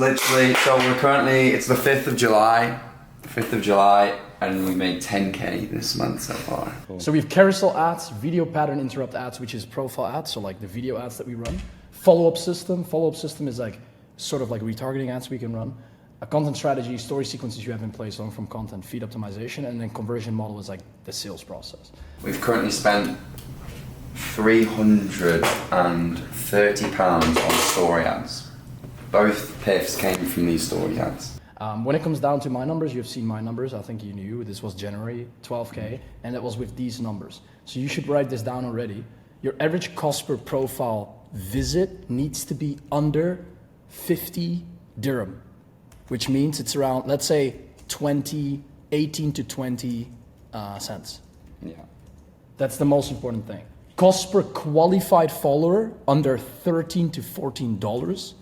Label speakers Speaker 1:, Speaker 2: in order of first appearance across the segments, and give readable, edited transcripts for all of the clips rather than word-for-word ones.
Speaker 1: literally, so it's the 5th of July. And we made 10K this month so far.
Speaker 2: Cool. So we have carousel ads, video pattern interrupt ads, which is profile ads, so like the video ads that we run. Follow-up system is like sort of like retargeting ads we can run. A content strategy, story sequences you have in place, long form content, feed optimization, and then conversion model is like the sales process.
Speaker 1: We've currently spent £330 on story ads. Both PIFs came from these story ads.
Speaker 2: When it comes down to my numbers, you've seen my numbers. I think you knew this was January, 12K, and that was with these numbers. So you should write this down already. Your average cost per profile visit needs to be under 50 dirham, which means it's around, let's say 18 to 20 cents.
Speaker 1: Yeah.
Speaker 2: That's the most important thing. Cost per qualified follower under $13 to $14.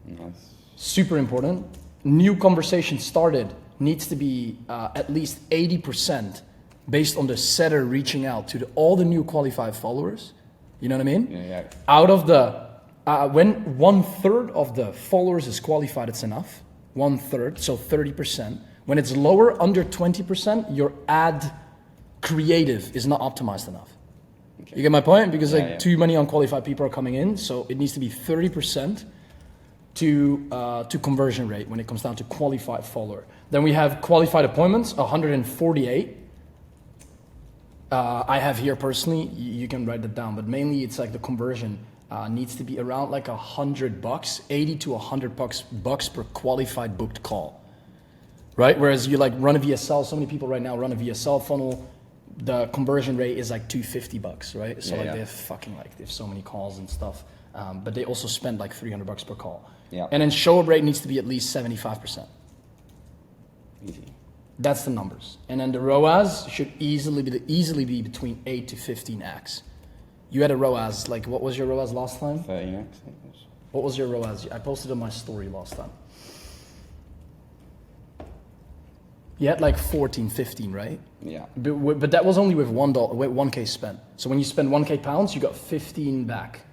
Speaker 1: Nice.
Speaker 2: Super important. New conversation started needs to be at least 80% based on the setter reaching out to all the new qualified followers. You know what I mean?
Speaker 1: Yeah.
Speaker 2: Out of the, when 1/3 of the followers is qualified, it's enough. 1/3, so 30%. When it's lower, under 20%, your ad creative is not optimized enough. Okay. You get my point? Because too many unqualified people are coming in, so it needs to be 30%. To conversion rate when it comes down to qualified follower. Then we have qualified appointments, 148. I have here personally, you can write that down, but mainly it's like the conversion needs to be around like $100, 80 to $100 per qualified booked call, right? Whereas you like run a VSL, so many people right now run a VSL funnel, the conversion rate is like $250, right? So they have so many calls and stuff, but they also spend like $300 per call.
Speaker 1: Yeah.
Speaker 2: And then show up rate needs to be at least 75%.
Speaker 1: Easy.
Speaker 2: That's the numbers. And then the ROAS should easily be between 8 to 15x. You had a ROAS, like what was your ROAS last time?
Speaker 1: 13x.
Speaker 2: What was your ROAS? I posted on my story last time. You had like 14, 15, right?
Speaker 1: Yeah.
Speaker 2: But that was only with $1K spent. So when you spend 1K pounds, you got 15 back.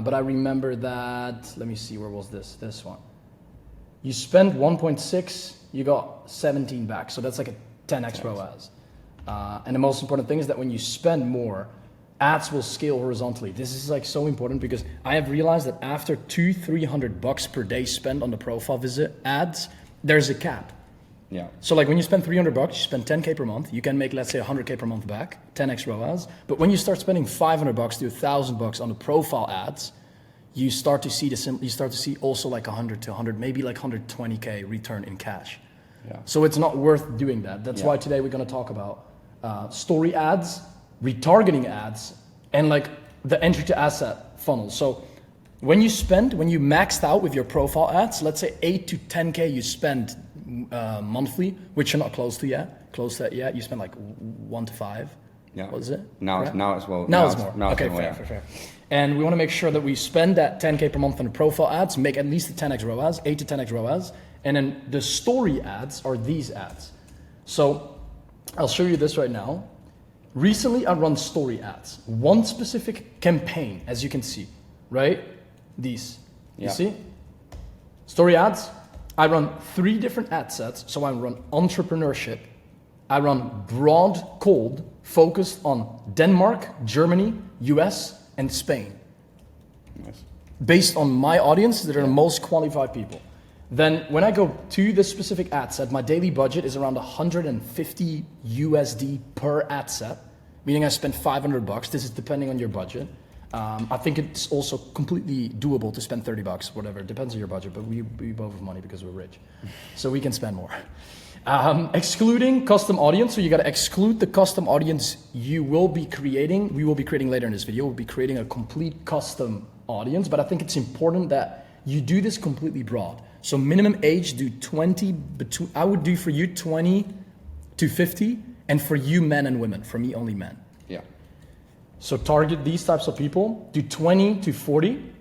Speaker 2: But I remember that, let me see, where was this? This one. You spent 1.6, you got 17 back. So that's like a 10x ROAS. And the most important thing is that when you spend more, ads will scale horizontally. This is like so important because I have realized that after $200-300 per day spent on the profile visit ads, there's a cap.
Speaker 1: Yeah.
Speaker 2: So like when you spend $300, you spend 10K per month. You can make, let's say, 100K per month back, 10x ROAS. But when you start spending $500 to $1,000 on the profile ads, you start to see also like 100 to 100, maybe like 120K return in cash.
Speaker 1: Yeah.
Speaker 2: So it's not worth doing that. That's why today we're going to talk about story ads, retargeting ads, and like the entry to asset funnel. So when you maxed out with your profile ads, let's say 8 to 10K you spend monthly, which you're not close to that yet. You spend like 1 to 5.
Speaker 1: Yeah.
Speaker 2: What is it?
Speaker 1: Now it's more.
Speaker 2: Okay, fair. And we want to make sure that we spend that 10K per month on the profile ads, make at least a 10x ROAS, 8 to 10x ROAS, and then the story ads are these ads. So I'll show you this right now. Recently, I run story ads. One specific campaign, as you can see, right? These. You see? Story ads. I run 3 different ad sets. So I run entrepreneurship. I run broad cold, focused on Denmark, Germany, US, and Spain.
Speaker 1: Nice.
Speaker 2: Based on my audience, that are the most qualified people. Then when I go to this specific ad set, my daily budget is around 150 USD per ad set, meaning I spend $500. This is depending on your budget. I think it's also completely doable to spend $30, whatever. It depends on your budget, but we both have money because we're rich. So we can spend more. Excluding custom audience, so you got to exclude the custom audience we will be creating later in this video. We'll be creating a complete custom audience, but I think it's important that you do this completely broad. So minimum age, do 20, I would do for you 20 to 50, and for you men and women, for me only men.
Speaker 1: Yeah.
Speaker 2: So target these types of people, do 20 to 40,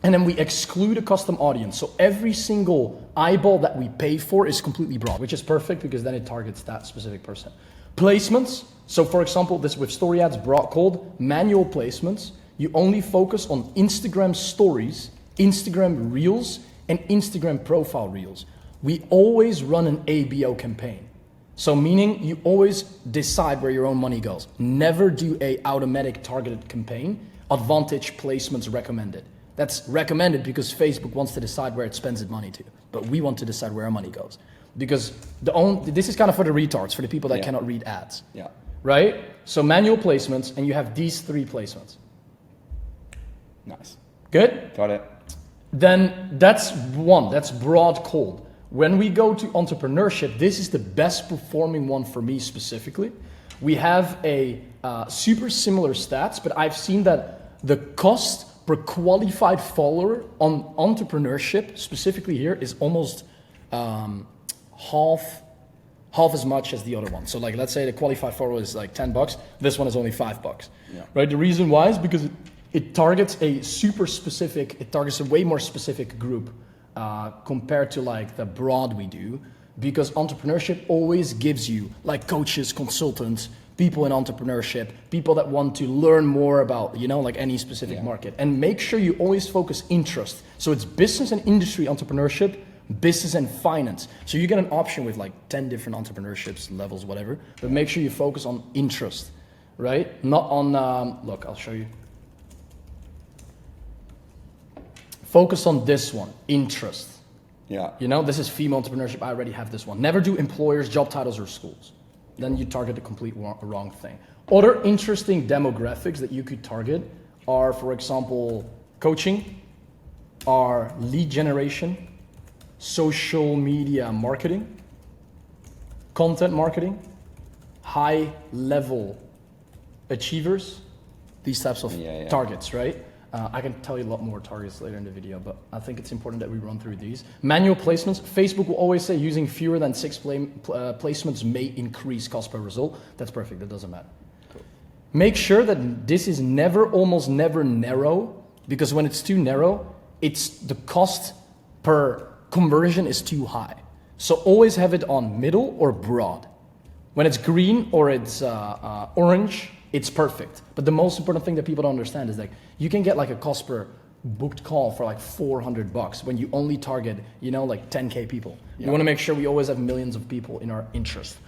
Speaker 2: and then we exclude a custom audience. So every single eyeball that we pay for is completely broad, which is perfect because then it targets that specific person. Placements, so for example, this with story ads, broad cold, manual placements, you only focus on Instagram stories, Instagram reels, and Instagram profile reels, we always run an ABO campaign. So meaning you always decide where your own money goes. Never do a automatic targeted campaign. Advantage placements recommended. That's recommended because Facebook wants to decide where it spends its money to, but we want to decide where our money goes. Because this is kind of for the retards, for the people that cannot read ads.
Speaker 1: Yeah.
Speaker 2: Right? So manual placements, and you have these 3 placements.
Speaker 1: Nice.
Speaker 2: Good?
Speaker 1: Got it.
Speaker 2: Then that's one, that's broad cold. When we go to entrepreneurship, this is the best performing one for me specifically. We have a super similar stats, but I've seen that the cost per qualified follower on entrepreneurship, specifically here, is almost half as much as the other one. So like, let's say the qualified follower is like $10. This one is only $5.
Speaker 1: Yeah.
Speaker 2: Right? The reason why is because it targets a super specific, it targets a way more specific group compared to like the broad we do, because entrepreneurship always gives you like coaches, consultants, people in entrepreneurship, people that want to learn more about, you know, like any specific market. And make sure you always focus interest. So it's business and industry entrepreneurship, business and finance. So you get an option with like 10 different entrepreneurships levels, whatever, but make sure you focus on interest, right? Not on, look, I'll show you. Focus on this one, interest.
Speaker 1: Yeah.
Speaker 2: You know, this is female entrepreneurship. I already have this one. Never do employers, job titles, or schools. Then you target the complete wrong thing. Other interesting demographics that you could target are, for example, coaching, are lead generation, social media marketing, content marketing, high level achievers, these types of targets, right? I can tell you a lot more targets later in the video, but I think it's important that we run through these. Manual placements. Facebook will always say using fewer than 6 placements may increase cost per result. That's perfect. That doesn't matter. Cool. Make sure that this is almost never narrow, because when it's too narrow, it's the cost per conversion is too high. So always have it on middle or broad. When it's green or it's orange, it's perfect. But the most important thing that people don't understand is like, you can get like a cost per booked call for like $400 when you only target, you know, like 10K people. You want to make sure we always have millions of people in our interest.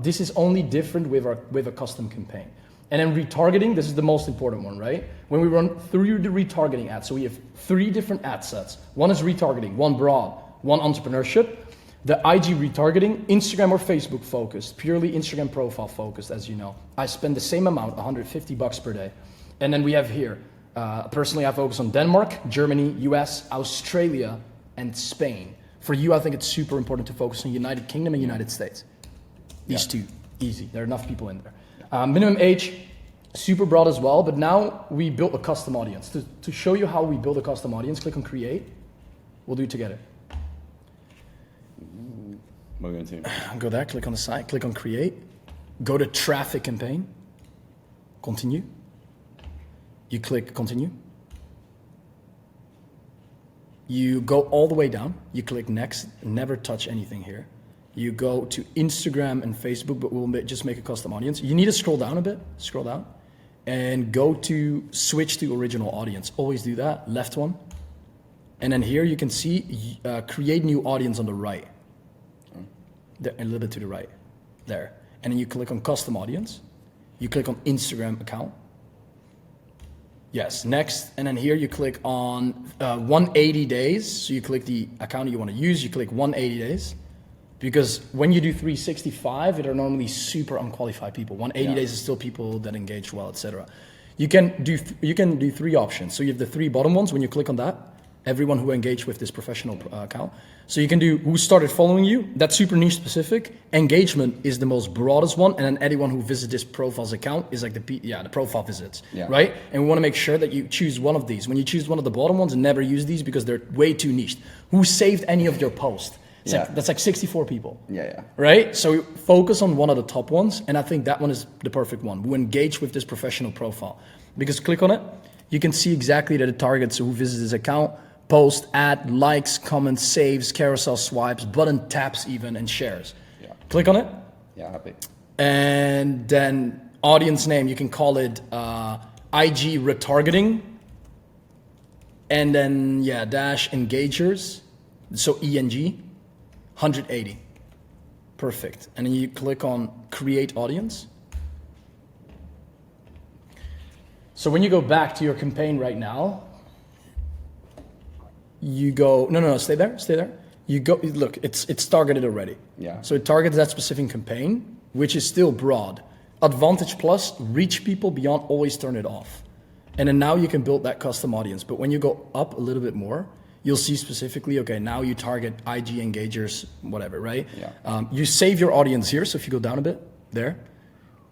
Speaker 2: This is only different with a custom campaign. And then retargeting, this is the most important one, right? When we run through the retargeting ads, so we have 3 different ad sets. One is retargeting, one broad, one entrepreneurship. The IG retargeting, Instagram or Facebook focused, purely Instagram profile focused, as you know. I spend the same amount, $150 per day. And then we have here, personally I focus on Denmark, Germany, US, Australia, and Spain. For you, I think it's super important to focus on United Kingdom and United States. These 2, easy, there are enough people in there. Minimum age, super broad as well, but now we built a custom audience. To show you how we build a custom audience, click on create. We'll do it together.
Speaker 1: We're going to
Speaker 2: go there, click on the site, click on create, go to traffic campaign, continue. You click continue. You go all the way down, you click next, never touch anything here. You go to Instagram and Facebook, but we'll just make a custom audience. You need to scroll down a bit, scroll down, and go to switch to original audience. Always do that, left one. And then here you can see create new audience on the right. A little bit to the right, there. And then you click on custom audience. You click on Instagram account. Yes, next. And then here you click on 180 days. So you click the account you want to use. You click 180 days. Because when you do 365, it are normally super unqualified people. 180 days is still people that engage well, etc. You can do 3 options. So you have the 3 bottom ones when you click on that. Everyone who engaged with this professional account. So you can do who started following you. That's super niche specific. Engagement is the most broadest one. And then anyone who visits this profile's account is like the profile visits, right? And we want to make sure that you choose one of these. When you choose one of the bottom ones, never use these because they're way too niche. Who saved any of your posts? That's like 64 people. Right? So focus on one of the top ones. And I think that one is the perfect one. Who engage with this professional profile. Because click on it. You can see exactly that it targets who visits this account. Post, add, likes, comments, saves, carousel swipes, button taps even, and shares. Click on it.
Speaker 1: Happy.
Speaker 2: And then audience name, you can call it IG retargeting. And then, dash engagers. So ENG, 180. Perfect. And then you click on create audience. So when you go back to your campaign right now, you go, no, stay there. You go, look, it's targeted already.
Speaker 1: Yeah.
Speaker 2: So it targets that specific campaign, which is still broad. Advantage plus, reach people beyond, always turn it off. And then now you can build that custom audience. But when you go up a little bit more, you'll see specifically, okay, now you target IG engagers, whatever, right?
Speaker 1: Yeah.
Speaker 2: You save your audience here. So if you go down a bit, there,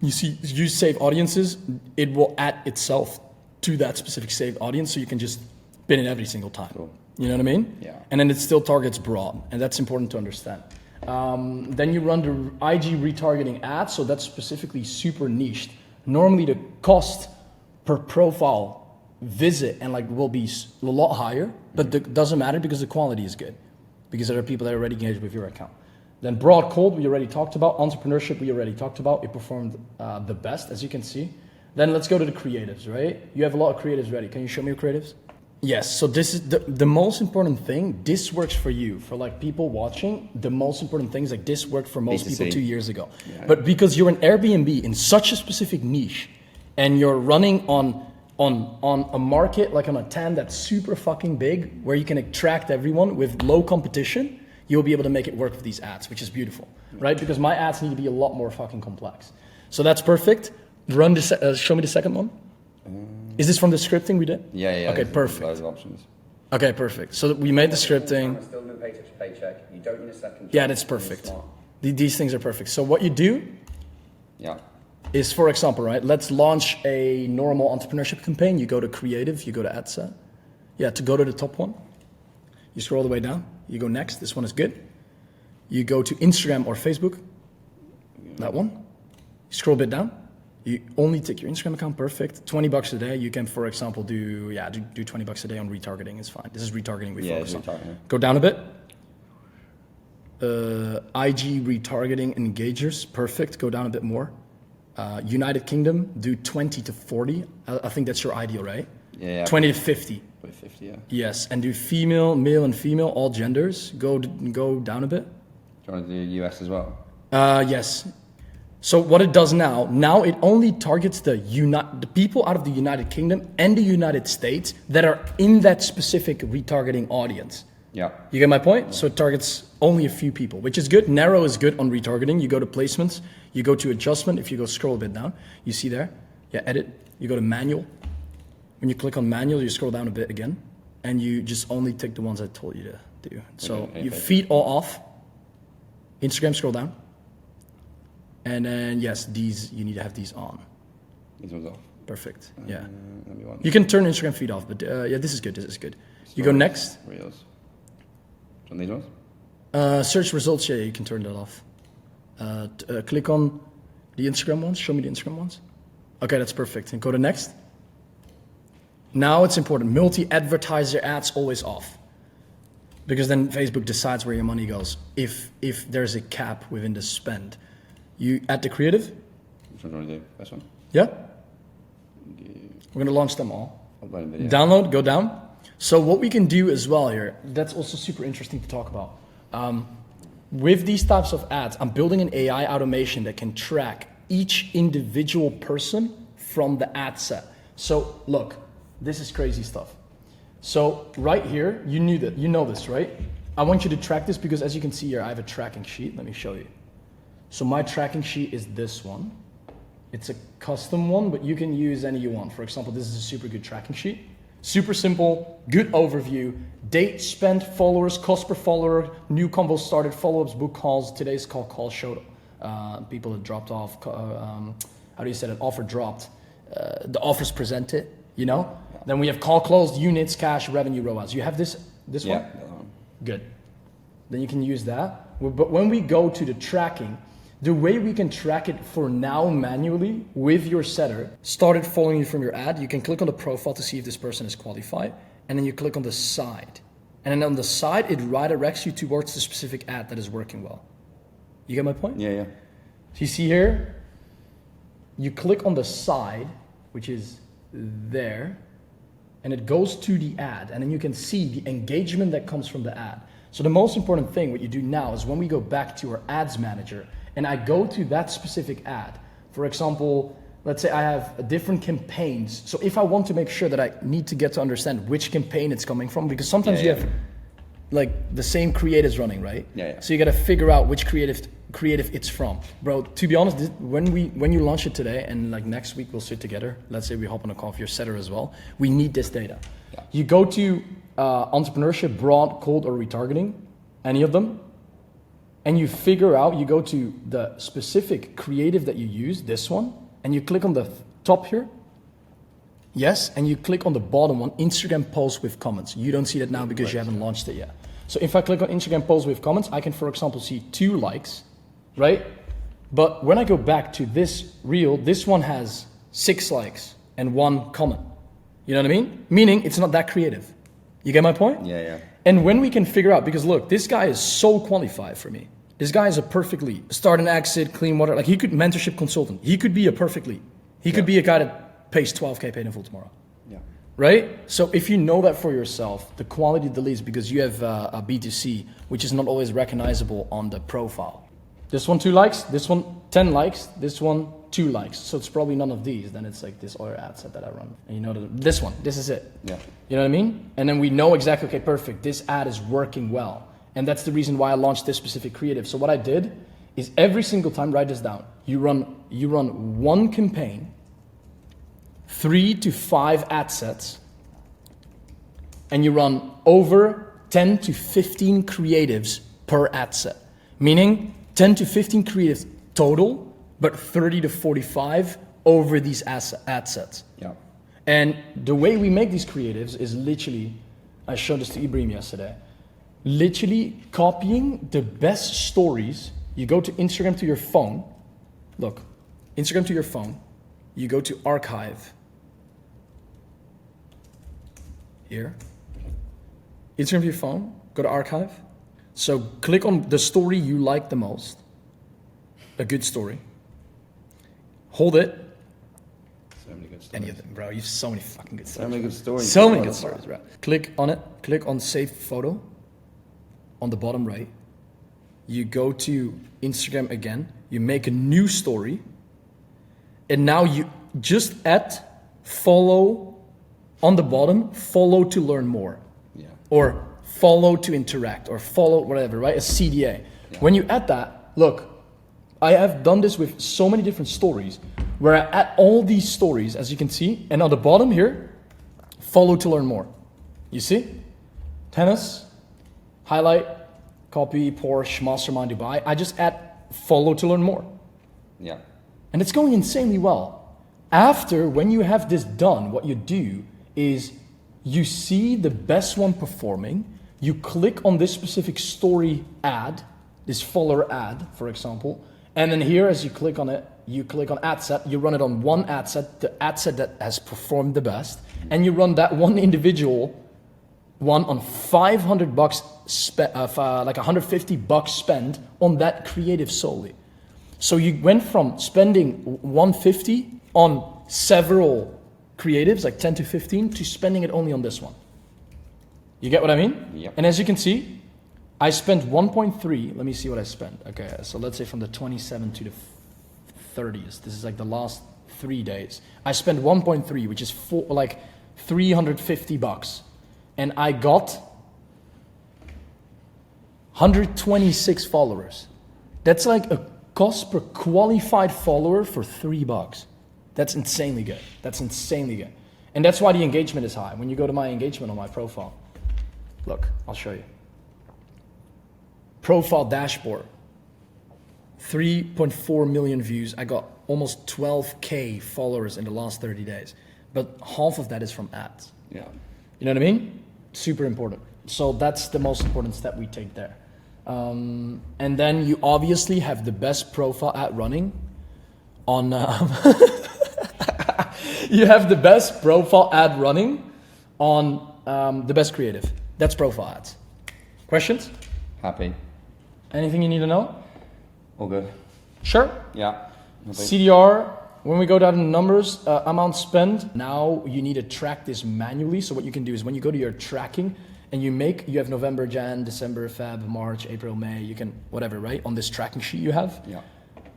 Speaker 2: you see, you save audiences, it will add itself to that specific saved audience. So you can just spin it every single time.
Speaker 1: Cool.
Speaker 2: You know what I mean?
Speaker 1: Yeah.
Speaker 2: And then it still targets broad, and that's important to understand. Then you run the IG retargeting ads, so that's specifically super niched. Normally the cost per profile visit and like will be a lot higher, but it doesn't matter because the quality is good, because there are people that are already engaged with your account. Then broad cold, we already talked about. Entrepreneurship, we already talked about. It performed the best, as you can see. Then let's go to the creatives, right? You have a lot of creatives ready. Can you show me your creatives? Yes, so this is the most important thing. This works for you, for like people watching. The most important thing is like this worked for most people 2 years ago. Yeah. But because you're an Airbnb in such a specific niche, and you're running on a market like on a TAM that's super fucking big, where you can attract everyone with low competition, you'll be able to make it work with these ads, which is beautiful, right? Because my ads need to be a lot more fucking complex. So that's perfect. Run this. Show me the second one. Is this from the scripting we did?
Speaker 1: Yeah.
Speaker 2: Okay, perfect.
Speaker 1: Loads of options.
Speaker 2: Okay, perfect. So we made the scripting.
Speaker 3: Still doing paycheck to paycheck. You don't need a second.
Speaker 2: Yeah, that's perfect. These things are perfect. So what you do is, for example, right? Let's launch a normal entrepreneurship campaign. You go to creative, you go to ad set. Yeah, to go to the top one, you scroll all the way down. You go next. This one is good. You go to Instagram or Facebook. That one. You scroll a bit down. You only take your Instagram account, perfect. $20 a day. You can, for example, do $20 a day on retargeting. It's fine. This is retargeting we focus on. Go down a bit. IG retargeting engagers, perfect. Go down a bit more. United Kingdom, do 20 to 40. I think that's your ideal, right?
Speaker 1: Yeah.
Speaker 2: 20 to 50.
Speaker 1: 50, yeah.
Speaker 2: Yes, and do female, male, and female, all genders. Go down a bit.
Speaker 1: Do you want to do US as well?
Speaker 2: Yes. So what it does now it only targets the people out of the United Kingdom and the United States that are in that specific retargeting audience.
Speaker 1: Yeah.
Speaker 2: You get my point? Yeah. So it targets only a few people, which is good. Narrow is good on retargeting. You go to placements, you go to adjustment. If you go scroll a bit down, you see there, edit. You go to manual. When you click on manual, you scroll down a bit again, and you just only take the ones I told you to do. So you feed all off. Instagram, scroll down. And then, yes, these, you need to have these on.
Speaker 1: These ones off.
Speaker 2: Perfect, yeah. You can turn Instagram feed off, but this is good, You go next.
Speaker 1: Reels. On these ones?
Speaker 2: Search results, you can turn that off. Click on the Instagram ones, show me the Instagram ones. Okay, that's perfect, and go to next. Now it's important, multi-advertiser ads always off. Because then Facebook decides where your money goes, if there's a cap within the spend. You add the creative.
Speaker 1: Which one do you want to do? This one?
Speaker 2: Yeah. We're going to launch them all.
Speaker 1: Upload a video.
Speaker 2: Download, go down. So what we can do as well here, that's also super interesting to talk about. With these types of ads, I'm building an AI automation that can track each individual person from the ad set. So look, this is crazy stuff. So right here, you know this, right? I want you to track this because as you can see here, I have a tracking sheet. Let me show you. So my tracking sheet is this one. It's a custom one, but you can use any you want. For example, this is a super good tracking sheet. Super simple, good overview, date spent, followers, cost per follower, new convo started, follow-ups, book calls. Today's call showed people that dropped off, how do you say that, offer dropped. The offers presented, you know? Yeah. Then we have call closed, units, cash, revenue, ROAS. You have this one? Good. Then you can use that. But when we go to the tracking, the way we can track it for now manually with your setter, started following you from your ad, you can click on the profile to see if this person is qualified, and then you click on the side. And then on the side, it redirects you towards the specific ad that is working well. You get my point?
Speaker 1: Yeah.
Speaker 2: So you see here, you click on the side, which is there, and it goes to the ad, and then you can see the engagement that comes from the ad. So the most important thing, what you do now is when we go back to our ads manager and I go to that specific ad, for example, let's say I have different campaigns. So if I want to make sure that I need to get to understand which campaign it's coming from, because sometimes you have like the same creatives running, right?
Speaker 1: Yeah.
Speaker 2: So you got to figure out which creative it's from. Bro, to be honest, when you launch it today and like next week we'll sit together, let's say we hop on a call with your setter as well, we need this data. Yeah. You go to entrepreneurship, broad, cold, or retargeting, any of them, and you figure out, you go to the specific creative that you use, this one, and you click on the top here, yes, and you click on the bottom one, Instagram post with comments. You don't see that now because you haven't launched it yet. So if I click on Instagram post with comments, I can, for example, see 2 likes, right? But when I go back to this reel, this one has 6 likes and 1 comment. You know what I mean? Meaning it's not that creative. You get my point?
Speaker 1: Yeah.
Speaker 2: And when we can figure out, because look, this guy is so qualified for me. This guy is a perfect lead. Start and exit, clean water. Like he could mentorship consultant. He could be a perfect lead. He could be a guy that pays 12K paid in full tomorrow.
Speaker 1: Yeah.
Speaker 2: Right? So if you know that for yourself, the quality of the leads, because you have a B2C, which is not always recognizable on the profile. This one 2 likes, this one 10 likes, this one 2 likes. So it's probably none of these. Then it's like this other ad set that I run. And you know, this one, this is it.
Speaker 1: Yeah.
Speaker 2: You know what I mean? And then we know exactly, okay, perfect. This ad is working well. And that's the reason why I launched this specific creative. So what I did is every single time, write this down. You run one campaign, 3 to 5 ad sets, and you run over 10 to 15 creatives per ad set. Meaning 10 to 15 creatives total, but 30 to 45 over these ad sets.
Speaker 1: Yeah.
Speaker 2: And the way we make these creatives is literally, I showed this to Ibrahim yesterday, literally copying the best stories. You go to Instagram to your phone. Look, Instagram to your phone. You go to archive. Here. Instagram to your phone. Go to archive. So click on the story you like the most. A good story. Hold it.
Speaker 1: So many good stories.
Speaker 2: Any of them, bro. You have so many fucking good stories.
Speaker 1: So many good stories.
Speaker 2: So many good stories, bro. Click on it. Click on save photo. On the bottom right, you go to Instagram again, you make a new story, and now you just add follow on the bottom, follow to learn more.
Speaker 1: Yeah.
Speaker 2: Or follow to interact, or follow whatever, right? A CDA. Yeah. When you add that, look, I have done this with so many different stories where I add all these stories, as you can see, and on the bottom here, follow to learn more. You see? Tennis. Highlight, copy, Porsche, Mastermind Dubai. I just add follow to learn more.
Speaker 1: Yeah.
Speaker 2: And it's going insanely well. After, when you have this done, what you do is you see the best one performing, you click on this specific story ad, this follower ad, for example, and then here, as you click on it, you click on ad set, you run it on one ad set, the ad set that has performed the best, and you run that one individual one on $500 like $150 spent on that creative solely. So you went from spending 150 on several creatives, like 10 to 15, to spending it only on this one. You get what I mean?
Speaker 1: Yep.
Speaker 2: And as you can see, I spent 1.3. Let me see what I spent. Okay, so let's say from the 27th to the 30th. This is like the last 3 days. I spent 1.3, which is like $350. And I got 126 followers. That's like a cost per qualified follower for $3. That's insanely good. That's insanely good. And that's why the engagement is high. When you go to my engagement on my profile, look, I'll show you. Profile dashboard, 3.4 million views. I got almost 12K followers in the last 30 days. But half of that is from ads.
Speaker 1: Yeah.
Speaker 2: You know what I mean? Super important. So that's the most important step we take there. And then you obviously have the best profile ad running on... you have the best profile ad running on the best creative. That's profile ads. Questions?
Speaker 1: Happy.
Speaker 2: Anything you need to know?
Speaker 1: All good.
Speaker 2: Sure.
Speaker 1: Yeah.
Speaker 2: CDR, when we go down to numbers, amount spent, now you need to track this manually. So what you can do is when you go to your tracking and you have November, Jan, December, Feb, March, April, May, you can, whatever, right? On this tracking sheet you have.
Speaker 1: Yeah.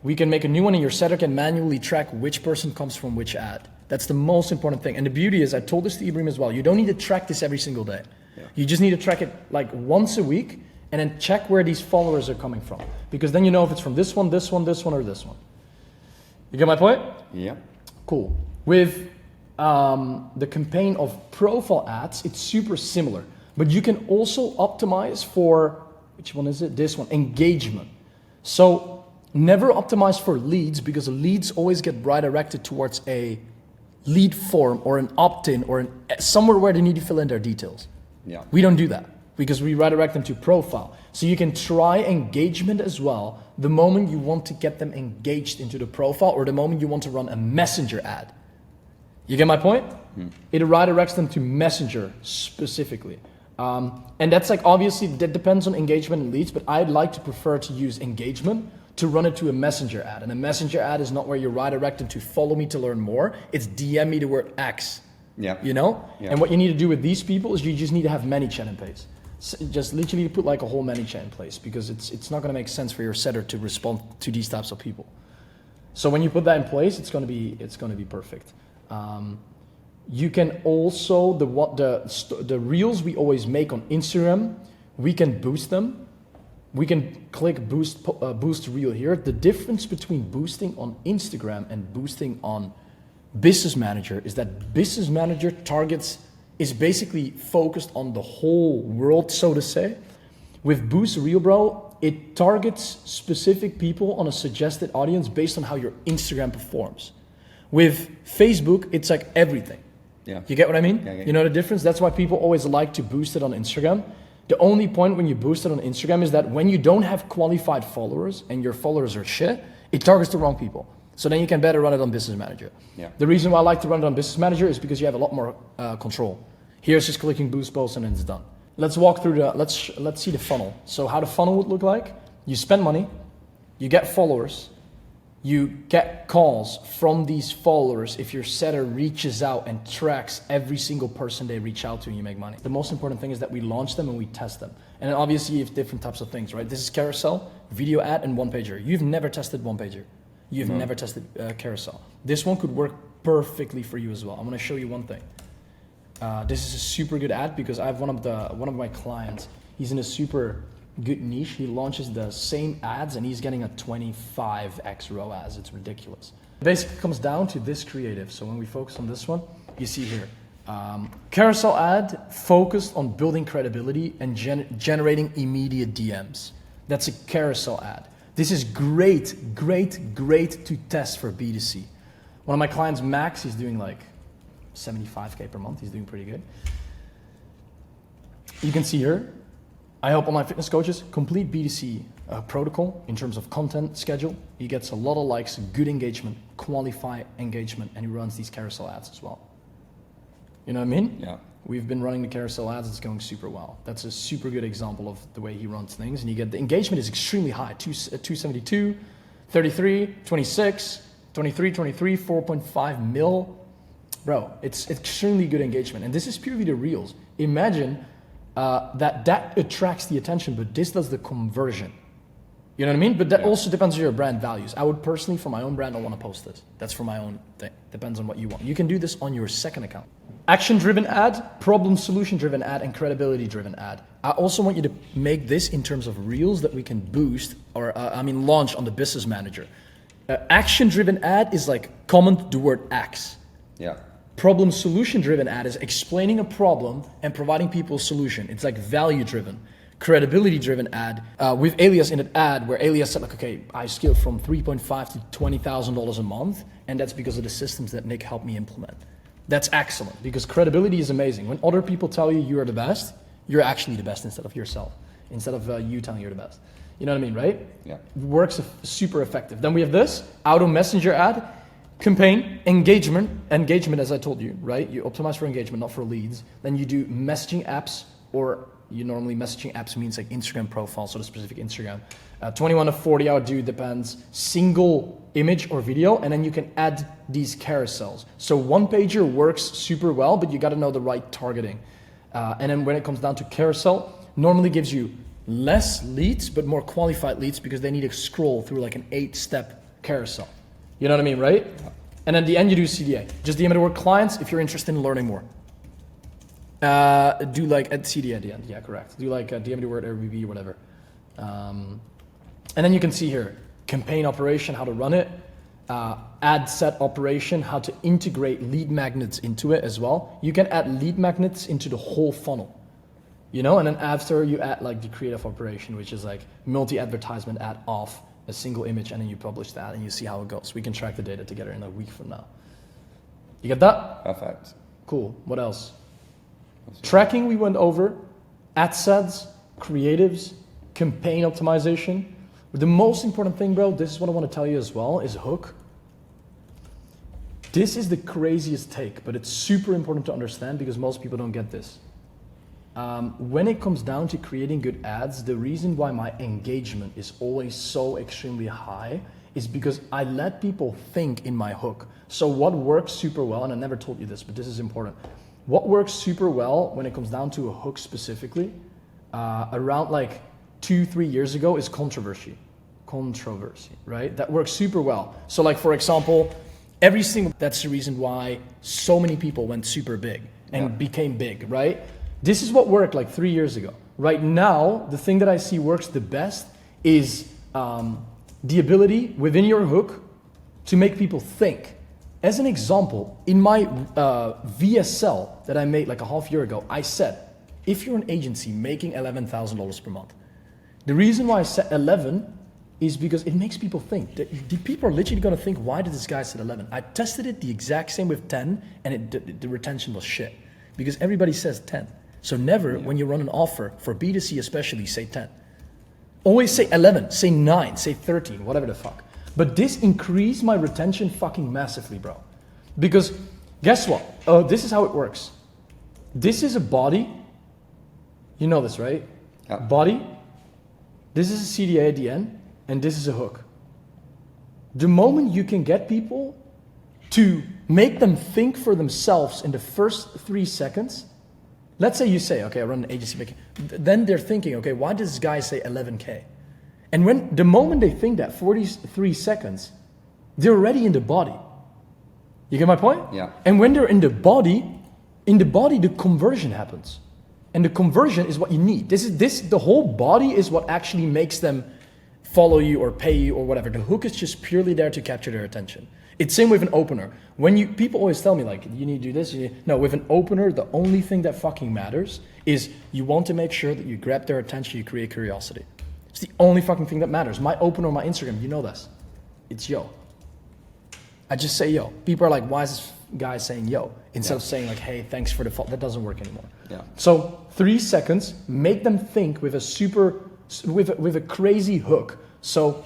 Speaker 2: We can make a new one and your setter can manually track which person comes from which ad. That's the most important thing. And the beauty is, I told this to Ibrahim as well, you don't need to track this every single day. Yeah. You just need to track it like once a week and then check where these followers are coming from. Because then you know if it's from this one, this one, this one, or this one. You get my point?
Speaker 1: Yeah.
Speaker 2: Cool. With the campaign of profile ads, it's super similar. But you can also optimize for, which one is it? This one, engagement. So never optimize for leads, because leads always get redirected towards a lead form or an opt-in or somewhere where they need to fill in their details.
Speaker 1: Yeah.
Speaker 2: We don't do that because we redirect them to profile. So you can try engagement as well the moment you want to get them engaged into the profile or the moment you want to run a messenger ad. You get my point? It redirects them to messenger specifically. And that's like, obviously that depends on engagement and leads, but I'd like to prefer to use engagement to run it to a messenger ad. And a messenger ad is not where you redirect them to follow me to learn more. It's DM me the word X. Yeah. You know? Yeah. And what you need to do with these people is you just need to have ManyChat in place. So just literally put like a whole ManyChat in place, because it's not going to make sense for your setter to respond to these types of people. So when you put that in place, it's going to be perfect. You can also the reels we always make on Instagram, we can boost them. We can click boost reel here. The difference between boosting on Instagram and boosting on Business Manager is that Business Manager is basically focused on the whole world, so to say. With Boost Reel, bro, it targets specific people on a suggested audience based on how your Instagram performs. With Facebook, it's like everything. Yeah. You get what I mean? Yeah, you know the difference? That's why people always like to boost it on Instagram. The only point when you boost it on Instagram is that when you don't have qualified followers and your followers are shit, it targets the wrong people. So then you can better run it on Business Manager. Yeah. The reason why I like to run it on Business Manager is because you have a lot more control. Here's just clicking boost post and then it's done. Let's walk through let's see the funnel. So how the funnel would look like: you spend money, you get followers, you get calls from these followers. If your setter reaches out and tracks every single person they reach out to, and you make money. The most important thing is that we launch them and we test them. And then obviously you have different types of things, right? This is carousel, video ad, and one pager. You've never tested one pager. You've never tested carousel. This one could work perfectly for you as well. I'm gonna show you one thing. This is a super good ad because I have one of my clients. He's in a super good niche. He launches the same ads and he's getting a 25x ROAS. It's ridiculous. It basically comes down to this creative. So when we focus on this one, you see here, carousel ad focused on building credibility and generating immediate DMs. That's a carousel ad. This is great to test for B2C. One of my clients, Max, he's doing like 75K per month. He's doing pretty good. You can see here, I help all my fitness coaches complete B2C protocol in terms of content schedule. He gets a lot of likes, good engagement, qualify engagement, and he runs these carousel ads as well. You know what I mean? Yeah. We've been running the carousel ads. It's going super well. That's a super good example of the way he runs things. And you get the engagement is extremely high. 272, 33, 26, 23, 23, 4.5 mil. Bro, it's extremely good engagement. And this is purely the reels. Imagine that attracts the attention, but this does the conversion. You know what I mean? But that also depends on your brand values. I would personally, for my own brand, I want to post this. That's for my own thing. Depends on what you want. You can do this on your second account. Action-driven ad, problem-solution-driven ad, and credibility-driven ad. I also want you to make this in terms of reels that we can boost or launch on the Business Manager. Action-driven ad is like comment the word X. Yeah. Problem-solution-driven ad is explaining a problem and providing people a solution. It's like value-driven. Credibility-driven ad with Alias in an ad where Alias said like, okay, I scaled from $3.5 to $20,000 a month, and that's because of the systems that Nik helped me implement. That's excellent because credibility is amazing. When other people tell you you are the best, you're actually the best instead of yourself, instead of you telling you're the best. You know what I mean, right? Yeah. It works super effective. Then we have this auto messenger ad, campaign, engagement as I told you, right? You optimize for engagement, not for leads. Then you do messaging apps, or you normally messaging apps means like Instagram profiles, so the specific Instagram. 21 to 40 hour do depends, single image or video, and then you can add these carousels. So one pager works super well, but you got to know the right targeting. And then when it comes down to carousel, normally gives you less leads, but more qualified leads because they need to scroll through like an 8-step carousel. You know what I mean, right? And at the end you do CDA. Just DM the word clients if you're interested in learning more. Do like at CDA at the end, yeah, correct. Do like DM the word Airbnb or whatever. And then you can see here, campaign operation, how to run it. Ad set operation, how to integrate lead magnets into it as well. You can add lead magnets into the whole funnel, you know, and then after you add like the creative operation, which is like multi-advertisement ad off a single image, and then you publish that and you see how it goes. We can track the data together in a week from now. You get that?
Speaker 1: Perfect.
Speaker 2: Cool. What else? Tracking we went over, ad sets, creatives, campaign optimization. But the most important thing, bro, this is what I want to tell you as well, is hook. This is the craziest take, but it's super important to understand because most people don't get this. When it comes down to creating good ads, the reason why my engagement is always so extremely high is because I let people think in my hook. So what works super well, and I never told you this, but this is important. What works super well when it comes down to a hook specifically, around like 2-3 years ago, is controversy, right? That works super well. So like, for example, that's the reason why so many people went super big and became big, right? This is what worked like 3 years ago. Right now, the thing that I see works the best is the ability within your hook to make people think. As an example, in my VSL that I made like a half year ago, I said, if you're an agency making $11,000 per month, the reason why I said 11 is because it makes people think. The people are literally gonna think, why did this guy say 11? I tested it the exact same with 10 and the retention was shit because everybody says 10. So never, when you run an offer, for B2C especially, say 10. Always say 11, say 9, say 13, whatever the fuck. But this increased my retention fucking massively, bro. Because guess what? This is how it works. This is a body. You know this, right?
Speaker 1: Yeah.
Speaker 2: Body. This is a CDA at the end, and this is a hook. The moment you can get people to make them think for themselves in the first 3 seconds, let's say you say, okay, I run an agency, then they're thinking, okay, why does this guy say 11K? And when the moment they think that 43 seconds, they're already in the body. You get my point?
Speaker 1: Yeah.
Speaker 2: And when they're in the body, the conversion happens. And the conversion is what you need. The whole body is what actually makes them follow you or pay you or whatever. The hook is just purely there to capture their attention. It's same with an opener. People always tell me like, you need to do this. No, with an opener, the only thing that fucking matters is you want to make sure that you grab their attention, you create curiosity. It's the only fucking thing that matters. My opener on my Instagram, you know this. It's yo. I just say yo. People are like, why is this guy saying yo? Instead of saying like, hey, thanks for the follow. That doesn't work anymore. Yeah. So 3 seconds, make them think with a crazy hook. So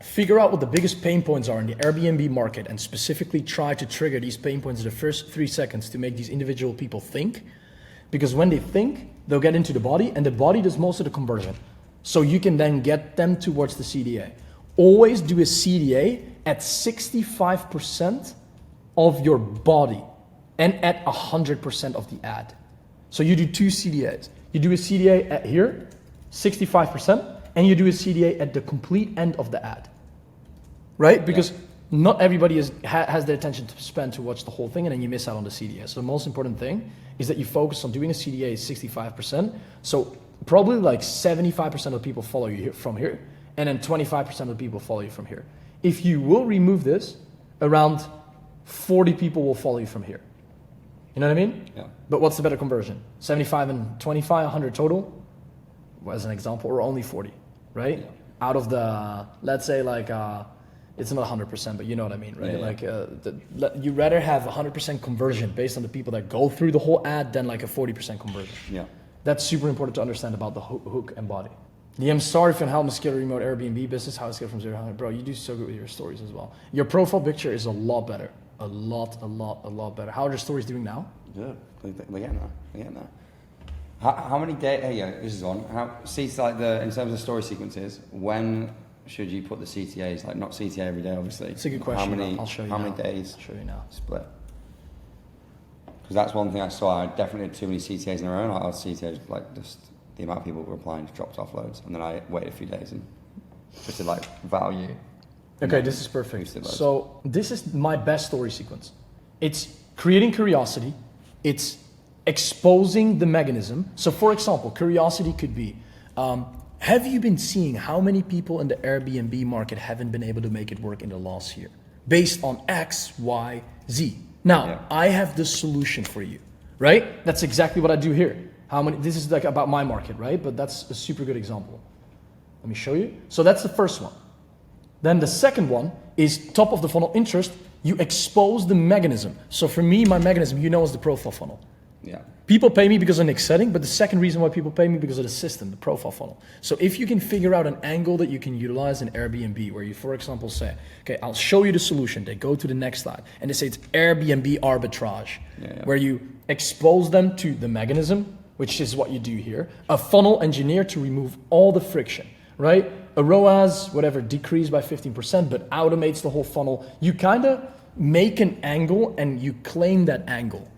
Speaker 2: figure out what the biggest pain points are in the Airbnb market and specifically try to trigger these pain points in the first 3 seconds to make these individual people think. Because when they think, they'll get into the body and the body does most of the conversion. So you can then get them towards the CDA. Always do a CDA at 65% of your body and at 100% of the ad. So you do 2 CDAs. You do a CDA at here, 65%, and you do a CDA at the complete end of the ad. Right? Because not everybody has the attention to spend to watch the whole thing and then you miss out on the CDA. So the most important thing is that you focus on doing a CDA 65%. So probably like 75% of people follow you from here and then 25% of the people follow you from here. If you will remove this, around 40 people will follow you from here. You know what I mean? Yeah. But what's the better conversion? 75 and 25, 100 total, as an example, or only 40, right? Yeah. Out of the, let's say like, it's not 100%, but you know what I mean, right? Yeah. Like you rather have 100% conversion based on the people that go through the whole ad than like a 40% conversion. Yeah. That's super important to understand about the hook and body. I'm sorry if you can help me scale a remote Airbnb business, how to scale from 0 to 100. Bro, you do so good with your stories as well. Your profile picture is a lot better. A lot better. How are your stories doing now?
Speaker 1: Good. We're getting there. How many days? Hey, yeah, this is on. In terms of story sequences, when should you put the CTAs? Like not CTA every day, obviously.
Speaker 2: It's a good question.
Speaker 1: How many?
Speaker 2: I'll show you.
Speaker 1: How
Speaker 2: now.
Speaker 1: many days?
Speaker 2: I'll show you now.
Speaker 1: Split. Because that's one thing I saw. I definitely had too many CTAs in a row. Our CTAs, like, just the amount of people who were applying just dropped off loads. And then I waited a few days and just did, like, value.
Speaker 2: Okay, this is perfect. So this is my best story sequence. It's creating curiosity. It's exposing the mechanism. So for example, curiosity could be, have you been seeing how many people in the Airbnb market haven't been able to make it work in the last year? Based on X, Y, Z. Now, I have the solution for you, right? That's exactly what I do here. This is like about my market, right? But that's a super good example. Let me show you. So that's the first one. Then the second one is top of the funnel interest. You expose the mechanism. So for me, my mechanism, is the profile funnel.
Speaker 1: Yeah.
Speaker 2: People pay me because of Nik Setting, but the second reason why people pay me because of the system, the profile funnel. So if you can figure out an angle that you can utilize in Airbnb, where you, for example, say, okay, I'll show you the solution. They go to the next slide, and they say it's Airbnb arbitrage, where you expose them to the mechanism, which is what you do here, a funnel engineer to remove all the friction, right? A ROAS, whatever, decreased by 15%, but automates the whole funnel. You kind of make an angle and you claim that angle.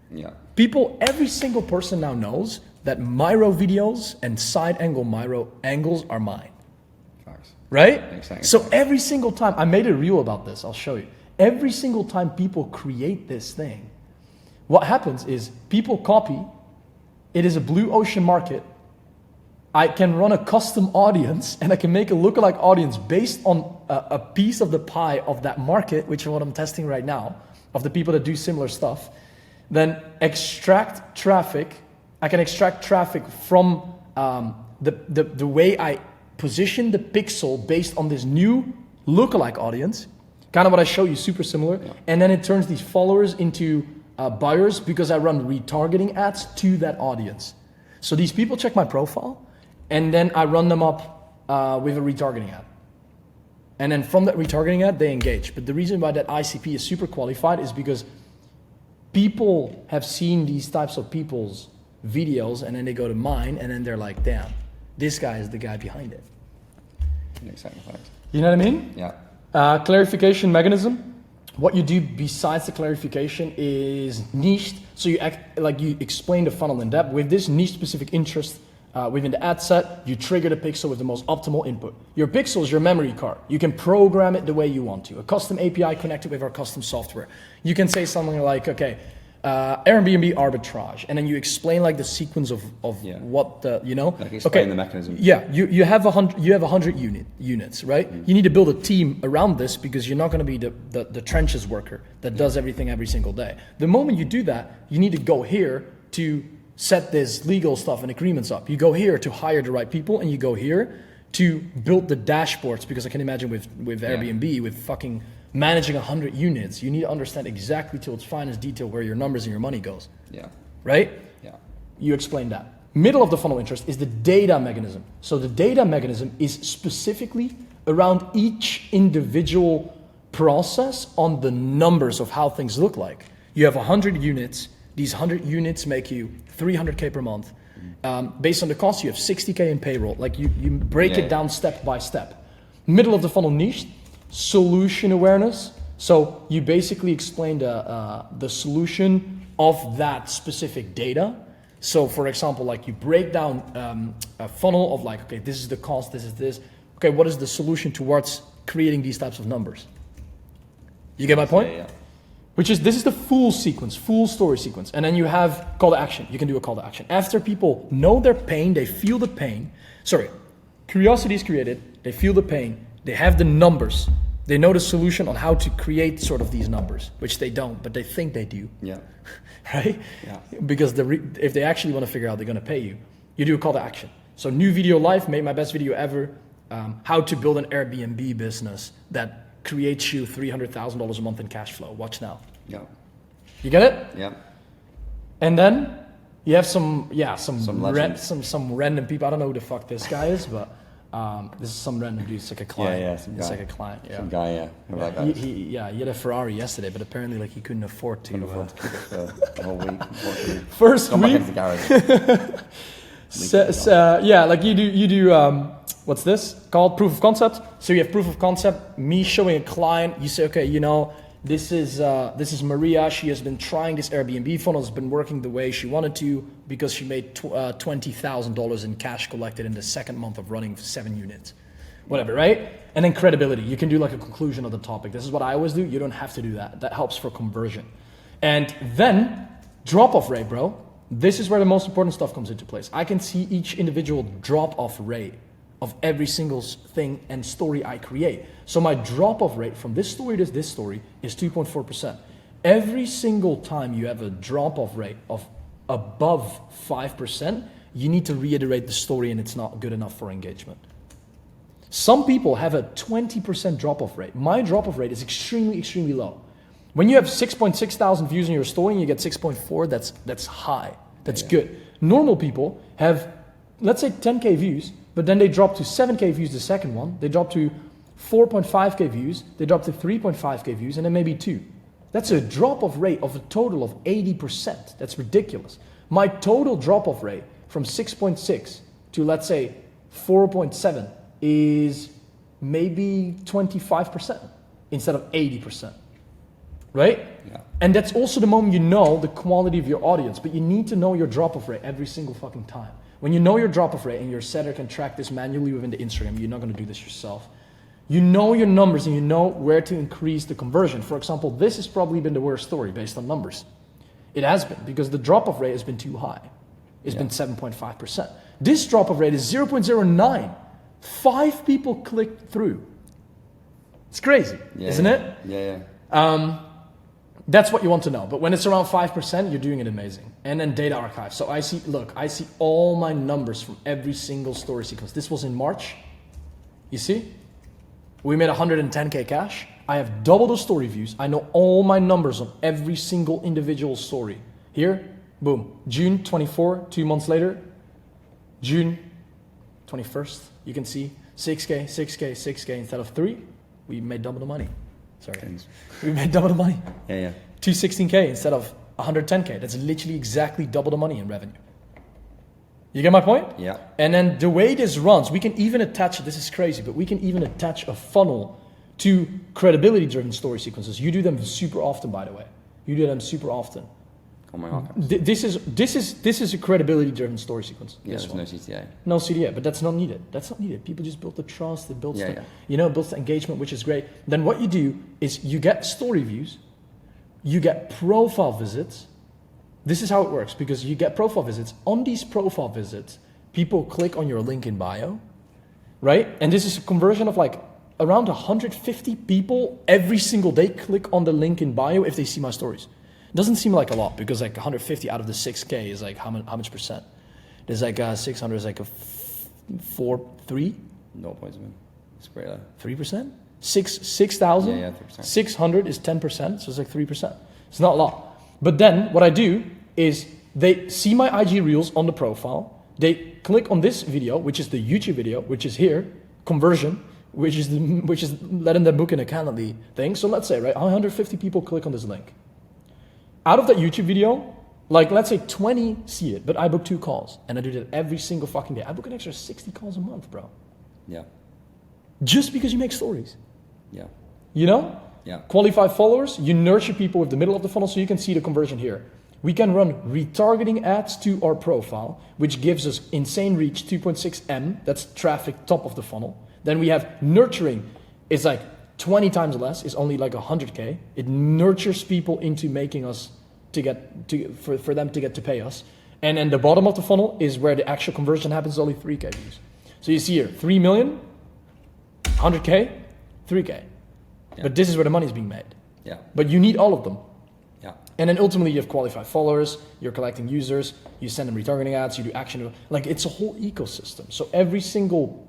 Speaker 1: Yeah.
Speaker 2: People, every single person now knows that Miro videos and side angle Miro angles are mine.
Speaker 1: Facts.
Speaker 2: Right?
Speaker 1: Exactly.
Speaker 2: So every single time, I made a reel about this, I'll show you. Every single time people create this thing, what happens is people copy, it is a blue ocean market. I can run a custom audience and I can make a lookalike audience based on a piece of the pie of that market, which is what I'm testing right now, of the people that do similar stuff. Then extract traffic. I can extract traffic from the way I position the pixel based on this new lookalike audience. Kind of what I show you, super similar. Yeah. And then it turns these followers into buyers because I run retargeting ads to that audience. So these people check my profile, and then I run them up with a retargeting ad. And then from that retargeting ad, they engage. But the reason why that ICP is super qualified is because people have seen these types of people's videos, and then they go to mine, and then they're like, damn, this guy is the guy behind it.
Speaker 1: Exactly.
Speaker 2: You know what I mean?
Speaker 1: Yeah.
Speaker 2: Clarification mechanism. What you do besides the clarification is niched. So you act like you explain the funnel in depth. With this niche specific interest within the ad set, you trigger the pixel with the most optimal input. Your pixel is your memory card. You can program it the way you want to. A custom API connected with our custom software. You can say something like, okay, Airbnb arbitrage, and then you explain like the sequence of what the,
Speaker 1: like explain the mechanism.
Speaker 2: Yeah, you have 100 units, right? You need to build a team around this because you're not going to be the trenches worker that does everything every single day. The moment you do that, you need to go here to set this legal stuff and agreements up. You go here to hire the right people, and you go here to build the dashboards, because I can imagine with Airbnb, with fucking managing 100 units, you need to understand exactly to its finest detail where your numbers and your money goes.
Speaker 1: Yeah.
Speaker 2: Right?
Speaker 1: Yeah.
Speaker 2: You explain that. Middle of the funnel interest is the data mechanism. So the data mechanism is specifically around each individual process on the numbers of how things look like. You have 100 units. These 100 units make you 300K per month. Based on the cost, you have 60K in payroll. Like you break it down step by step. Middle of the funnel niche, solution awareness. So you basically explain the solution of that specific data. So for example, like you break down a funnel of like, okay, this is the cost, this is this. Okay, what is the solution towards creating these types of numbers? You get my point?
Speaker 1: Yeah.
Speaker 2: This is the full sequence, full story sequence. And then you have call to action. You can do a call to action. After people know their pain, they feel the pain. Curiosity is created. They feel the pain. They have the numbers. They know the solution on how to create sort of these numbers, which they don't, but they think they do.
Speaker 1: Yeah.
Speaker 2: Right?
Speaker 1: Yeah.
Speaker 2: Because if they actually want to figure out they're going to pay you, you do a call to action. So new video live, made my best video ever. How to build an Airbnb business that creates you $300,000 a month in cash flow. Watch now.
Speaker 1: Yeah.
Speaker 2: You get it?
Speaker 1: Yeah.
Speaker 2: And then you have some random people. I don't know who the fuck this guy is, but this is some random dude. It's like a client. It's like a client. Yeah.
Speaker 1: Some guy.
Speaker 2: He had a Ferrari yesterday, but apparently like he couldn't afford to.
Speaker 1: Keep it for the whole week.
Speaker 2: First
Speaker 1: Come
Speaker 2: week.
Speaker 1: back into the garage.
Speaker 2: Like you do. What's this called? Proof of concept. So you have proof of concept. Me showing a client. You say, okay, This is Maria. She has been trying this Airbnb funnel. It's been working the way she wanted to because she made $20,000 in cash collected in the second month of running 7 units. Whatever, right? And then credibility. You can do like a conclusion of the topic. This is what I always do. You don't have to do that. That helps for conversion. And then drop-off rate, bro. This is where the most important stuff comes into place. I can see each individual drop-off rate of every single thing and story I create. So my drop-off rate from this story to this story is 2.4%. Every single time you have a drop-off rate of above 5%, you need to reiterate the story and it's not good enough for engagement. Some people have a 20% drop-off rate. My drop-off rate is extremely, extremely low. When you have 6.6 thousand views in your story and you get 6.4, that's high. That's good. Normal people have, let's say 10K views, but then they drop to 7K views the second one, they drop to 4.5K views, they drop to 3.5K views, and then maybe 2. That's a drop-off rate of a total of 80%. That's ridiculous. My total drop-off rate from 6.6 to, let's say, 4.7 is maybe 25% instead of 80%, right?
Speaker 1: Yeah.
Speaker 2: And that's also the moment you know the quality of your audience, but you need to know your drop-off rate every single fucking time. When you know your drop-off rate and your setter can track this manually within the Instagram, you're not going to do this yourself. You know your numbers and you know where to increase the conversion. For example, this has probably been the worst story based on numbers. It has been because the drop-off rate has been too high. It's been 7.5%. This drop-off rate is 0.09. 5 people clicked through. It's crazy, isn't it?
Speaker 1: Yeah.
Speaker 2: That's what you want to know. But when it's around 5%, you're doing it amazing. And then data archive. So I see all my numbers from every single story sequence. This was in March. You see? We made 110K cash. I have double the story views. I know all my numbers on every single individual story. Here, boom. June 24, 2 months later. June 21st, you can see 6K, 6K, 6K instead of 3. We made double the money. Sorry.
Speaker 1: Thanks.
Speaker 2: We made double the money.
Speaker 1: Yeah.
Speaker 2: 216K instead of 110K. That's literally exactly double the money in revenue. You get my point?
Speaker 1: Yeah.
Speaker 2: And then the way this runs, we can even attach, this is crazy, but we can even attach a funnel to credibility-driven story sequences. You do them super often, by the way. You do them super often.
Speaker 1: On my archives.
Speaker 2: This is a credibility-driven story sequence.
Speaker 1: Yeah,
Speaker 2: This
Speaker 1: there's
Speaker 2: one.
Speaker 1: no CTA.
Speaker 2: No CDA, but that's not needed. That's not needed. People just build the trust, they build builds the engagement, which is great. Then what you do is you get story views, you get profile visits. This is how it works because you get profile visits. On these profile visits, people click on your link in bio, right? And this is a conversion of like around 150 people every single day click on the link in bio if they see my stories. It doesn't seem like a lot because like 150 out of the 6K is like how much percent? There's like 600 is like a 3?
Speaker 1: No points, man. It's pretty low.
Speaker 2: 3%? 6,000?
Speaker 1: Yeah, 3%.
Speaker 2: 600 is 10%, so it's like 3%. It's not a lot. But then what I do is they see my IG Reels on the profile. They click on this video, which is the YouTube video, which is here, conversion, which is letting them book in a Calendly thing. So let's say, right, 150 people click on this link. Out of that YouTube video, like let's say 20 see it, but I book 2 calls and I do that every single fucking day. I book an extra 60 calls a month, bro.
Speaker 1: Yeah.
Speaker 2: Just because you make stories.
Speaker 1: Yeah.
Speaker 2: You know?
Speaker 1: Yeah.
Speaker 2: Qualified followers, you nurture people with the middle of the funnel so you can see the conversion here. We can run retargeting ads to our profile, which gives us insane reach, 2.6M. That's traffic top of the funnel. Then we have nurturing. It's like 20 times less. It's only like 100K. It nurtures people into making us for them to get to pay us. And then the bottom of the funnel is where the actual conversion happens, only 3K views. So you see here, 3 million, 100K, 3K.
Speaker 1: Yeah.
Speaker 2: But this is where the money is being made.
Speaker 1: Yeah.
Speaker 2: But you need all of them.
Speaker 1: Yeah.
Speaker 2: And then ultimately you have qualified followers, you're collecting users, you send them retargeting ads, you do action, like it's a whole ecosystem. So every single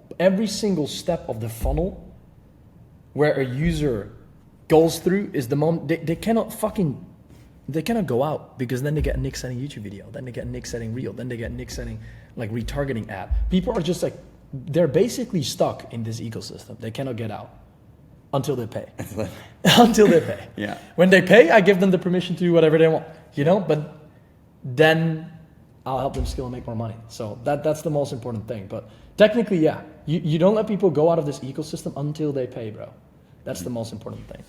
Speaker 2: step of the funnel where a user goes through is the moment they cannot go out because then they get a Nik Setting YouTube video, then they get a Nik Setting Reel, then they get Nik Setting like retargeting ad. People are just like, they're basically stuck in this ecosystem. They cannot get out. Until they pay. Until they pay.
Speaker 1: Yeah.
Speaker 2: When they pay, I give them the permission to do whatever they want, you know? But then I'll help them scale and make more money. So that's the most important thing. But technically, yeah, you don't let people go out of this ecosystem until they pay, bro. That's the most important thing.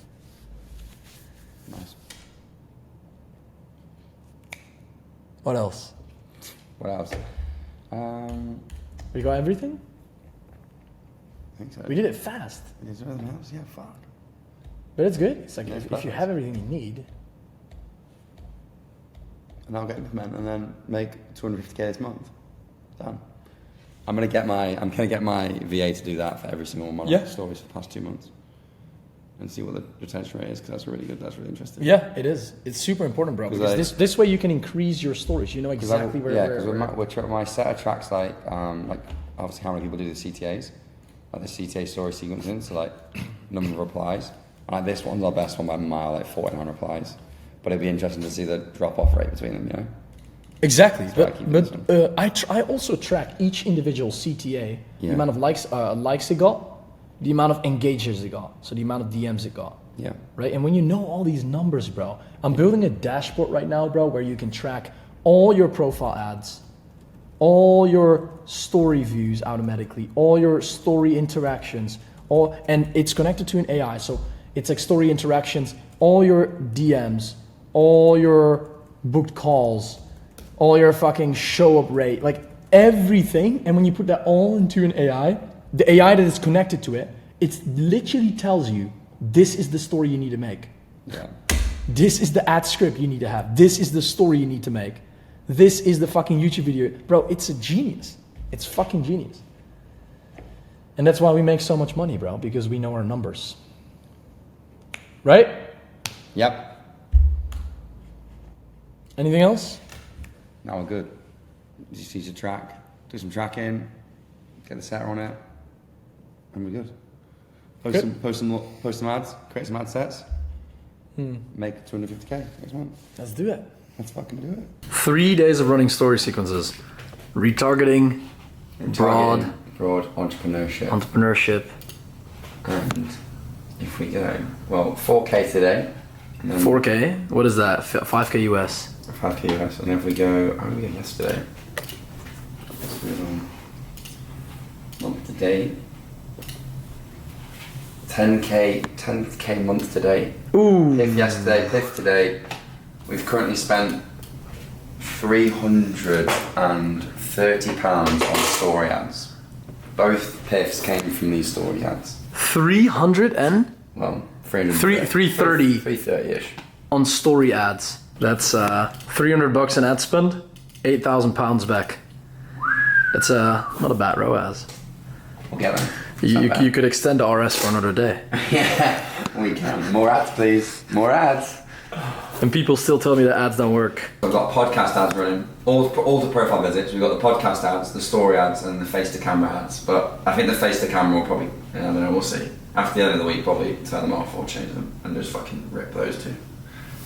Speaker 1: Nice.
Speaker 2: What else?
Speaker 1: What else?
Speaker 2: We got everything?
Speaker 1: I think so.
Speaker 2: We did it fast.
Speaker 1: Is there anything else? Yeah, fuck.
Speaker 2: But it's good. It's like
Speaker 1: Yeah, it's
Speaker 2: if you
Speaker 1: perfect.
Speaker 2: have everything you need.
Speaker 1: And I'll get implement and then make 250k this month. Done. I'm gonna get my VA to do that for every single one of my
Speaker 2: Yeah.
Speaker 1: stories for the past 2 months, and see what the retention rate is, because that's really good. That's really interesting.
Speaker 2: Yeah, it is. It's super important, bro.
Speaker 1: 'Cause
Speaker 2: Because this way you can increase your stories. You know exactly
Speaker 1: Because
Speaker 2: where.
Speaker 1: my setter tracks like obviously how many people do the CTAs, like the CTA story sequencing, so like number of replies. And like this one's our best one by a mile, like 49 replies. But it'd be interesting to see the drop-off rate between them, you know?
Speaker 2: Exactly,
Speaker 1: why I keep listening.
Speaker 2: I also track each individual CTA, the
Speaker 1: Yeah.
Speaker 2: amount of likes it got, the amount of engagers it got, so the amount of DMs it got,
Speaker 1: Yeah.
Speaker 2: right? And when you know all these numbers, bro, I'm building a dashboard right now, bro, where you can track all your profile ads, all your story views automatically, all your story interactions, and it's connected to an AI, so it's like story interactions, all your DMs, all your booked calls, all your fucking show up rate, like everything. And when you put that all into an AI, the AI that is connected to it, it literally tells you, this is the story you need to make.
Speaker 1: Yeah.
Speaker 2: This is the ad script you need to have. This is the story you need to make. This is the fucking YouTube video. Bro, it's a genius. It's fucking genius. And that's why we make so much money, bro, because we know our numbers. Right?
Speaker 1: Yep.
Speaker 2: Anything else?
Speaker 1: Now we're good. You just need to track, do some tracking, get the setter on it, and we're good. Post some ads, create some ad sets, make 250k next month.
Speaker 2: Let's do it.
Speaker 1: Let's fucking do it.
Speaker 2: 3 days of running story sequences. Retargeting, broad
Speaker 1: entrepreneurship.
Speaker 2: entrepreneurship.
Speaker 1: And if we go, 4k today, and then
Speaker 2: 4K. What is that? 5K US.
Speaker 1: 5k US, and then if we go, how did we go yesterday? Let's do it on month to date. 10k month to date.
Speaker 2: Ooh.
Speaker 1: Piff yesterday, piff today. We've currently spent £330 on story ads. Both piffs came from these story ads.
Speaker 2: 300 and
Speaker 1: 330. 330-ish.
Speaker 2: on story ads. That's $300 in ad spend, £8,000 back. That's not a bad ROAS.
Speaker 1: We'll get there.
Speaker 2: You could extend the RS for another day.
Speaker 1: Yeah, we can. More ads, please. More ads.
Speaker 2: And people still tell me that ads don't work.
Speaker 1: We've got podcast ads running. All the profile visits. We've got the podcast ads, the story ads, and the face-to-camera ads. But I think the face-to-camera will probably, I don't know, we'll see. After the end of the week, probably turn them off or change them and just fucking rip those two.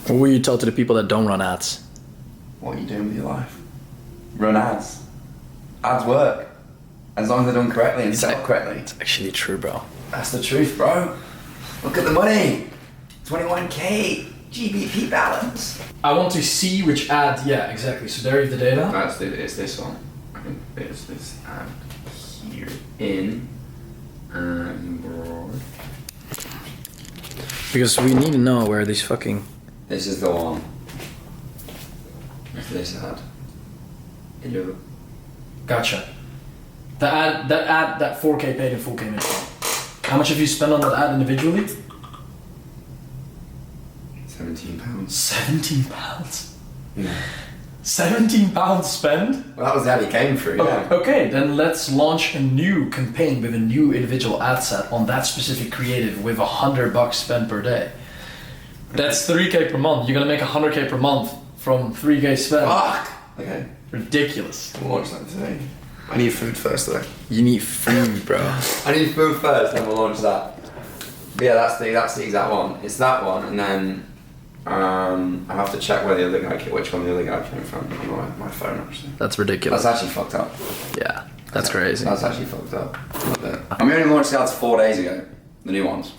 Speaker 2: What will you tell to the people that don't run ads?
Speaker 1: What are you doing with your life? Run ads. Ads work. As long as they're done correctly and set up correctly.
Speaker 2: It's actually true, bro.
Speaker 1: That's the truth, bro. Look at the money. 21k GBP balance.
Speaker 2: I want to see which ad. Yeah, exactly. So there is the data.
Speaker 1: It's this one. I think it's this ad here in broad.
Speaker 2: Because we need to know where these fucking.
Speaker 1: This is the one. It's this ad.
Speaker 2: Gotcha. That 4K paid in full came in. How much have you spent on that ad individually?
Speaker 1: £17.
Speaker 2: 17 pounds.
Speaker 1: Yeah.
Speaker 2: 17 pounds spend?
Speaker 1: Well, that was the ad he came through, yeah.
Speaker 2: Okay, then let's launch a new campaign with a new individual ad set on that specific creative with $100 spent per day. That's 3K per month. You're gonna make 100K per month from 3K spent.
Speaker 1: Fuck! Okay.
Speaker 2: Ridiculous.
Speaker 1: We'll launch that today. I need food first, though.
Speaker 2: You need food, bro.
Speaker 1: I need food first, then we'll launch that. But yeah, that's the exact one. It's that one, and then I have to check where the other guy which one the other guy came from on my phone, actually.
Speaker 2: That's ridiculous.
Speaker 1: That's actually fucked up.
Speaker 2: Yeah, that's crazy.
Speaker 1: That's actually fucked up. A little bit. And we only launched the ads 4 days ago, the new ones.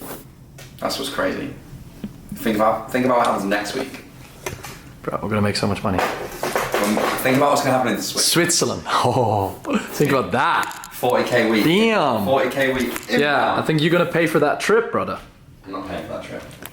Speaker 1: That's what's crazy. Think about what happens next week.
Speaker 2: Bro, we're gonna make so much money.
Speaker 1: Think about what's gonna happen in
Speaker 2: Switzerland. Oh, think about that.
Speaker 1: 40k week.
Speaker 2: Damn.
Speaker 1: 40k week.
Speaker 2: Yeah, I think you're gonna pay for that trip, brother.
Speaker 1: I'm not paying for that trip.